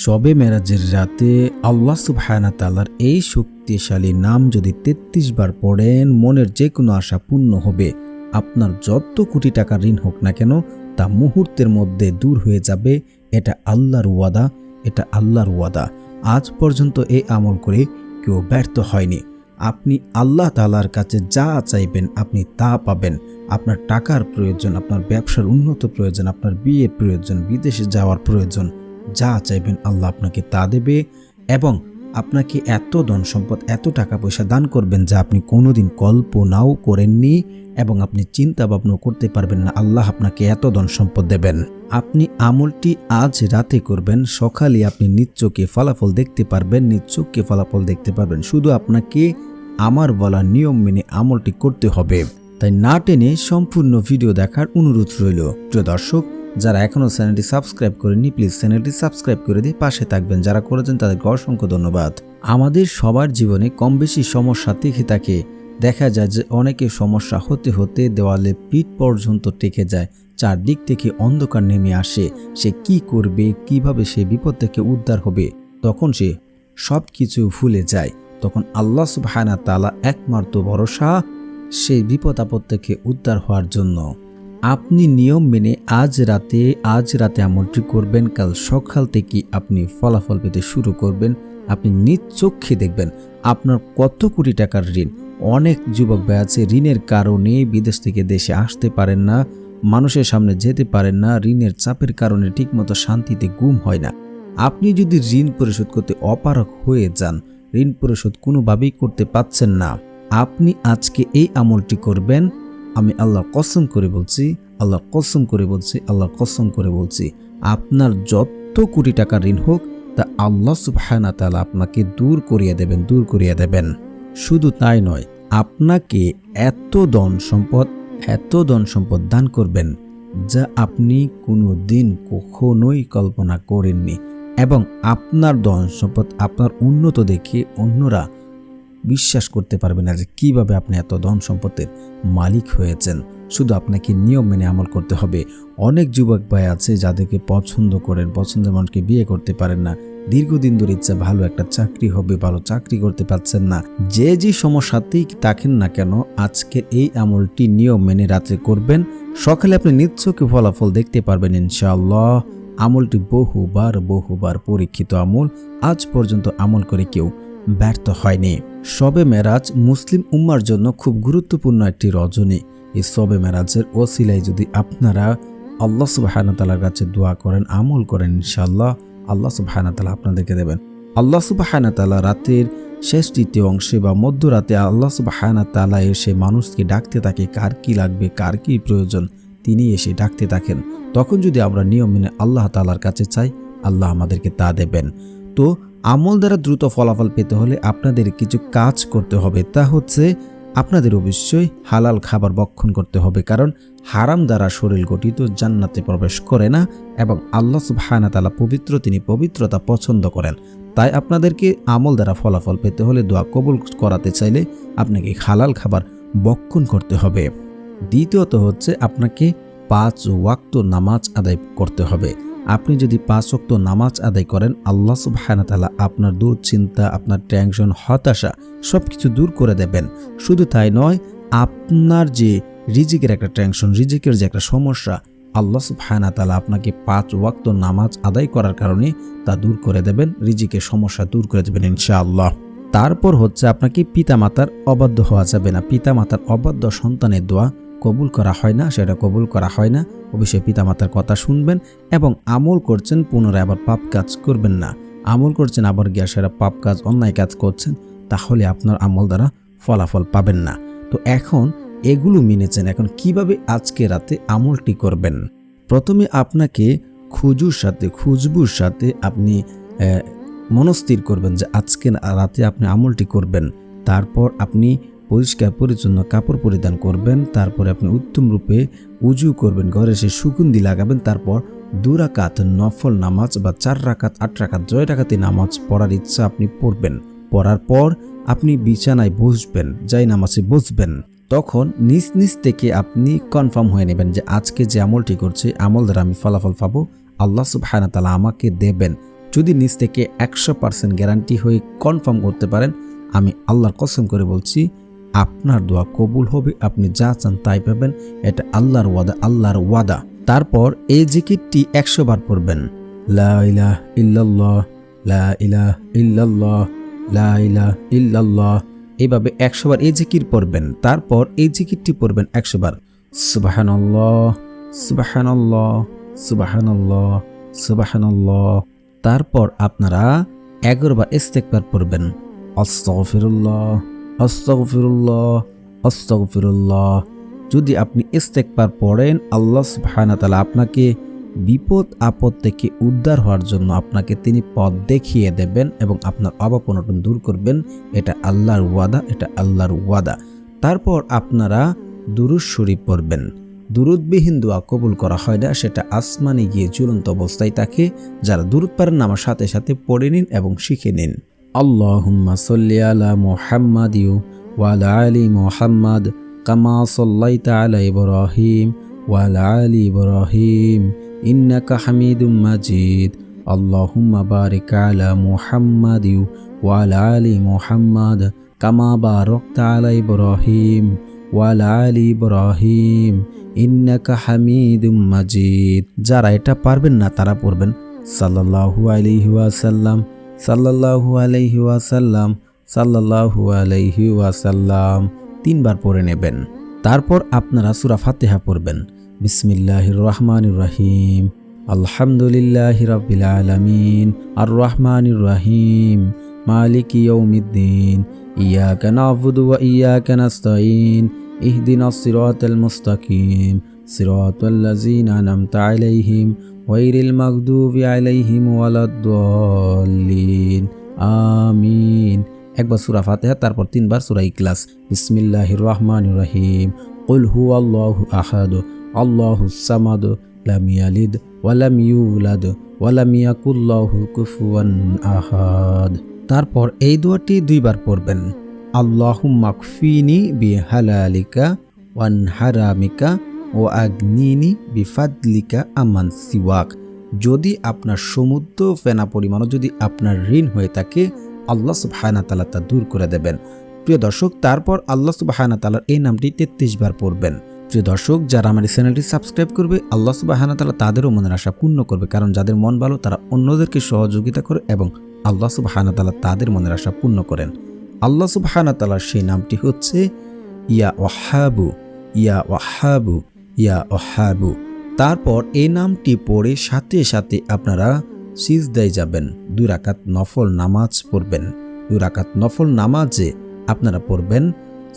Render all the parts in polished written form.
শবে মেরাজের রাতে আল্লাহ সুবহানাহু ওয়া তাআলার এই শক্তিশালী নাম যদি ৩৩ বার পড়েন, মনের যে কোনো আশা পূর্ণ হবে। আপনার যত কোটি টাকার ঋণ হোক না কেন, তা মুহূর্তের মধ্যে দূর হয়ে যাবে। এটা আল্লাহর ওয়াদা, এটা আল্লাহর ওয়াদা। আজ পর্যন্ত এই আমল করে কেউ ব্যর্থ হয়নি। আপনি আল্লাহ তাআলার কাছে যা চাইবেন আপনি তা পাবেন। আপনার টাকার প্রয়োজন, আপনার ব্যবসার উন্নত প্রয়োজন, আপনার বিয়ের প্রয়োজন, বিদেশে যাওয়ার প্রয়োজন, যা চাইবেন আল্লাহ আপনাকে তা দেবে। এবং আপনাকে এত ধন সম্পদ, এত টাকা পয়সা দান করবেন যা আপনি কোনোদিন কল্পনাও করেননি এবং আপনি চিন্তা ভাবনা করতে পারবেন না। আল্লাহ আপনাকে এত ধন সম্পদ দেবেন। আপনি আমলটি আজ রাতে করবেন, সকালে আপনি নিজ চোখে ফলাফল দেখতে পারবেন, নিজ চোখে ফলাফল দেখতে পারবেন। শুধু আপনাকে আমার বলা নিয়ম মেনে আমলটি করতে হবে। তাই না টেনে সম্পূর্ণ ভিডিও দেখার অনুরোধ রইল। প্রিয় দর্শক, যারা এখনও চ্যানেলটি সাবস্ক্রাইব করেননি, প্লিজ চ্যানেলটি সাবস্ক্রাইব করে দিয়ে পাশে থাকবেন। যারা করেছেন তাদেরকে অসংখ্য ধন্যবাদ। আমাদের সবার জীবনে কম বেশি সমস্যা থেকে থাকে। দেখা যায় যে অনেকের সমস্যা হতে হতে দেওয়ালে পিঠ পর্যন্ত টেকে যায়, চারদিক থেকে অন্ধকার নেমে আসে। সে কি করবে, কিভাবে সে বিপদ থেকে উদ্ধার হবে, তখন সে সব কিছু ভুলে যায়। তখন আল্লাহ সুবহানাহু ওয়া তাআলা একমাত্র ভরসা সেই বিপদ আপদ থেকে উদ্ধার হওয়ার জন্য। আপনি নিয়ম মেনে আজ রাতে আমলটি করবেন। কাল সকাল থেকে আপনি ফলাফল পেতে শুরু করবেন। আপনি নিজ চোখে দেখবেন আপনার কত কোটি টাকার ঋণ। অনেক যুবক ভাই আছে ঋণের কারণে বিদেশ থেকে দেশে আসতে পারেন না, মানুষের সামনে যেতে পারেন না, ঋণের চাপের কারণে ঠিকমতো শান্তিতে ঘুম হয় না। আপনি যদি ঋণ পরিশোধ করতে অপারগ হয়ে যান, ঋণ পরিশোধ কোনোভাবেই করতে পারছেন না, আপনি আজকে এই আমলটি করবেন। আমি আল্লাহর কসম করে বলছি, আল্লাহর কসম করে বলছি, আল্লাহর কসম করে বলছি, আপনার যত কোটি টাকার ঋণ হোক তা আল্লাহ সুবহানাহু ওয়া তাআলা আপনাকে দূর করিয়ে দেবেন, দূর করিয়ে দেবেন। শুধু তাই নয়, আপনাকে এত ধন সম্পদ দান করবেন যা আপনি কোনো দিন কখনোই কল্পনা করেননি। এবং আপনার ধন সম্পদ, আপনার উন্নত দেখে অন্যরা বিশ্বাস করতে পারবে না যে কিভাবে আপনি এত ধন সম্পদের মালিক হয়েছেন। শুধু আপনাকে নিয়ম মেনে আমল করতে হবে। অনেক যুবক ভাই আছে যাদেরকে পছন্দ করেন, পছন্দের মানুষকে বিয়ে করতে পারেন না, দীর্ঘদিন ধরে ইচ্ছা ভালো একটা চাকরি হবে, ভালো চাকরি করতে পারছেন না। যে সমস্যাতেই থাকেন না কেন, আজকের এই আমলটি নিয়ম মেনে রাত্রে করবেন, সকালে আপনি নিজ চোখে ফলাফল দেখতে পারবেন ইনশাআল্লাহ। আমলটি বহুবার পরীক্ষিত আমল। আজ পর্যন্ত আমল করে কেউ ব্যর্থ হয়নি। শবে মেরাজ মুসলিম উম্মার জন্য খুব গুরুত্বপূর্ণ একটি রজনী। এই শবে মেরাজের ওসিলায় যদি আপনারা আল্লাহ সুবহানাহু ওয়া তাআলার কাছে দোয়া করেন, আমল করেন, ইনশাআল্লাহ আল্লাহ সুবহানাহু ওয়া তাআলা আপনাদেরকে দেবেন। আল্লাহ সুবহানাহু ওয়া তাআলা রাতের শেষ তৃতীয় অংশে বা মধ্যরাতে আল্লাহ সুবহানাহু ওয়া তাআলা এসে মানুষকে ডাকতে থাকে, কার কি লাগবে, কার কি প্রয়োজন, তিনি এসে ডাকতে থাকেন। তখন যদি আমরা নিয়ম মেনে আল্লাহ তাআলার কাছে চাই, আল্লাহ আমাদেরকে তা দেবেন। তো আমল দ্বারা দ্রুত ফলাফল পেতে হলে আপনাদের কিছু কাজ করতে হবে। তা হচ্ছে আপনাদের অবশ্যই হালাল খাবার ভক্ষণ করতে হবে, কারণ হারাম দ্বারা শরীর গঠিত জান্নাতে প্রবেশ করে না। এবং আল্লাহ সুবহানাহু ওয়া তাআলা পবিত্র, তিনি পবিত্রতা পছন্দ করেন। তাই আপনাদেরকে আমল দ্বারা ফলাফল পেতে হলে, দোয়া কবুল করাতে চাইলে আপনাকে হালাল খাবার ভক্ষণ করতে হবে। দ্বিতীয়ত হচ্ছে আপনাকে 5 ওয়াক্ত নামাজ আদায় করতে হবে। আপনি যদি 5 ওয়াক্ত নামাজ আদায় করেন, আল্লাহ সুবহানাহু ওয়া তাআলা আপনার দুশ্চিন্তা, আপনার টেনশন, হতাশা সবকিছু দূর করে দেবেন। শুধু তাই নয়, আপনার যে রিজিকের একটা টেনশন, রিজিকের যে একটা সমস্যা, আল্লাহ সুবহানাহু ওয়া তাআলা আপনাকে 5 ওয়াক্ত নামাজ আদায় করার কারণে তা দূর করে দেবেন, রিজিকের সমস্যা দূর করে দেবেন ইনশাআল্লাহ। তারপর হচ্ছে আপনাকে পিতামাতার অবাধ্য হওয়া যাবে না। পিতামাতার অবাধ্য সন্তানের দোয়া কবুল করা হয় না, সেটা কবুল করা হয় না। অবশ্যই পিতামাতার কথা শুনবেন এবং আমল করছেন, পুনরায় আবার পাপ কাজ করবেন না। আমল করছেন আবার গিয়া সেটা পাপ কাজ, অন্যায় কাজ করছেন, তাহলে আপনার আমল দ্বারা ফলাফল পাবেন না। তো এখন এগুলো মেনেছেন, এখন কিভাবে আজকে রাতে আমলটি করবেন? প্রথমে আপনাকে খুশবুর সাথে আপনি মনস্থির করবেন যে আজকে রাতে আপনি আমলটি করবেন। তারপর আপনি পরিষ্কার পরিচ্ছন্ন কাপড় পরিধান করবেন। তারপরে আপনি উত্তম রূপে উজু করবেন, ঘরে এসে সুগন্ধি লাগাবেন। তারপর 2 রাকাত নফল নামাজ বা 4 রাকাত, 8 রাকাত, 6 রাকাতি নামাজ পড়ার ইচ্ছা আপনি পড়বেন। পড়ার পর আপনি বিছানায় বসবেন, যাই নামাজে বসবেন। তখন নিজ থেকে আপনি কনফার্ম হয়ে নেবেন যে আজকে যে আমলটি করছি, আমল দ্বারা আমি ফলাফল পাবো, আল্লাহ সুবহানাহু ওয়া তাআলা আমাকে দেবেন। যদি নিজ থেকে 100% গ্যারান্টি হয়ে কনফার্ম করতে পারেন, আমি আল্লাহর কসম করে বলছি আপনার দোয়া কবুল হবে, আপনি যা চান তাই পাবেন। এটা আল্লাহর ওয়াদা। তারপর এই জিকিরটি 100 বার পড়বেন। লা ইলাহা ইল্লাল্লাহ, লা ইলাহা ইল্লাল্লাহ, লা ইলাহা ইল্লাল্লাহ, এইভাবে 100 বার এই জিকির পড়বেন। তারপর এই জিকিরটি পড়বেন 100 বার। সুবহানাল্লাহ, সুবহানাল্লাহ, সুবহানাল্লাহ, সুবহানাল্লাহ। তারপর আপনারা 11 বার ইস্তেগফার পড়বেন। আস্তাগফিরুল্লাহ, আস্তাগফিরুল্লাহ, আস্তাগফিরুল্লাহ। যদি আপনি ইস্তেগফার পড়েন, আল্লাহ সুবহানাহু ওয়া তাআলা আপনাকে বিপদ আপদ থেকে উদ্ধার হওয়ার জন্য আপনাকে তিনি পথ দেখিয়ে দেবেন এবং আপনার অভাব অনটন দূর করবেন। এটা আল্লাহর ওয়াদা, এটা আল্লাহর ওয়াদা। তারপর আপনারা দুরূদ শরীফ পড়বেন। দুরূদবিহীন দোয়া কবুল করা হয় না, সেটা আসমানে গিয়ে ঝুলন্ত অবস্থায় থাকে। যারা দুরূদ পারেন আমার সাথে সাথে পড়ে নিন এবং শিখে নিন। আল্লাহুম্মা সাল্লি আলা মুহাম্মাদ ওয়া আলা আলি মুহাম্মাদ কামা সাল্লাইতা আলা ইব্রাহিম ওয়া আলা আলি ইব্রাহিম ইন্নাকা হামিদুম মাজিদ। আল্লাহুম্মা বারিক আলা মুহাম্মাদ ওয়া আলা আলি মুহাম্মাদ কামা বারাকতা আলা ইব্রাহিম ওয়া আলা আলি ইব্রাহিম ইন্নাকা হামিদুম মাজিদ। যারা এটা পারবেন না তারা পড়বেন সাল্লাল্লাহু আলাইহি ওয়াসাল্লাম, সাল্লাল্লাহু আলাইহি ওয়াসাল্লাম, সাল্লাল্লাহু আলাইহি ওয়াসাল্লাম 3 বার পড়ে নেবেন। তারপর আপনারা সূরা ফাতিহা পড়বেন। বিসমিল্লাহির রহমানির রহিম, আলহামদুলিল্লাহি রাব্বিল আলামিন, আর রহমানির রহিম, মালিকি ইয়াউমিদ্দিন, ইয়াকা না'বুদু ওয়া ইয়াকা নাস্তাঈন, ইহদিনাস সিরাতাল মুস্তাকিম, সিরাতাল লাযিনা আন'আমতা আলাইহিম গায়রিল মাগদুবি আলাইহিম ওয়ালাদ-দাল্লিন, আমিন। একবার সূরা ফাতিহা, তারপর 3 বার সূরা ইখলাস। বিসমিল্লাহির রহমানির রহিম, কুল হুয়াল্লাহু আহাদ, আল্লাহুস সামাদ, লাম ইয়ালিদ ওয়া লাম ইউলাদ ওয়া লাম ইয়াকুল লাহু কুফুয়ান আহাদ। তারপর এই দোয়াটি 2 বার পড়বেন। আল্লাহুম্মা কফিনি বিহালালিকা ওয়ান হারামিকা ওয়া আগনিনি বিফাদলিকা আমান সিওয়াক। যদি আপনার সমুদ্র ফেনা পরিমাণও যদি আপনার ঋণ হয়ে থাকে, আল্লাহ সুবহানাহু ওয়া তাআলা তা দূর করে দেবেন। প্রিয় দর্শক, তারপর আল্লাহ সুবহানাহু ওয়া তাআলার এই নামটি 33 বার পড়বেন। প্রিয় দর্শক, যারা আমার এই চ্যানেলটি সাবস্ক্রাইব করবে, আল্লাহ সুবহানাহু ওয়া তাআলা তাদেরও মনের আশা পূর্ণ করবে। কারণ যাদের মন ভালো তারা অন্যদেরকে সহযোগিতা করে এবং আল্লাহ সুবহানাহু ওয়া তাআলা তাদের মনের আশা পূর্ণ করেন। আল্লাহ সুবহানাহু ওয়া তাআলার সেই নামটি হচ্ছে ইয়া ওয়াহাবু, ইয়া ওয়াহাবু, ইয়া ওয়াহাবু। তারপর এই নামটি পড়ে সাথে সাথে আপনারা সিজদায় যাবেন। 2 রাকাত নফল নামাজ পড়বেন। 2 রাকাত নফল নামাজে আপনারা পড়বেন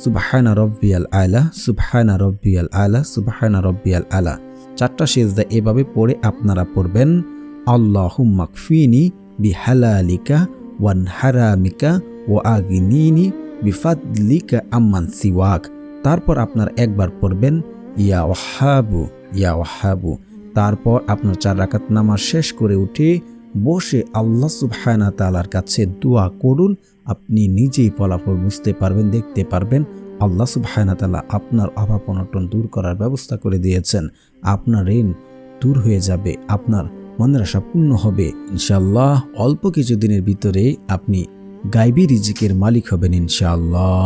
সুবহানা রাব্বিয়াল আলা, সুবহানা রাব্বিয়াল আলা, সুবহানা রাব্বিয়াল আলা। 4টা সিজদা এভাবে পড়ে আপনারা পড়বেন আল্লাহুম্মা কফিনি বিহালালিকা ওয়ান হারামিকা ওয়া আগনিনি বিফাদলিকা আম্মান সিওয়াক। তারপর আপনারা একবার পড়বেন ইয়া ওয়াহাবু, ইয়া ওয়াহাবু। তারপর আপনার 4 রাকাত নামাজ শেষ করে উঠে বসে আল্লাহ সুবহানাহু ওয়া তাআলার কাছে দোয়া করুন। আপনি নিজেই ফলাফল বুঝতে পারবেন, দেখতে পারবেন। আল্লাহ সুবহানাহু ওয়া তাআলা আপনার অভাব অনটন দূর করার ব্যবস্থা করে দিয়েছেন। আপনার ঋণ দূর হয়ে যাবে, আপনার মনের আশা পূর্ণ হবে ইনশাআল্লাহ। অল্প কিছু দিনের ভিতরে আপনি গায়বী রিজিকের মালিক হবেন ইনশাআল্লাহ।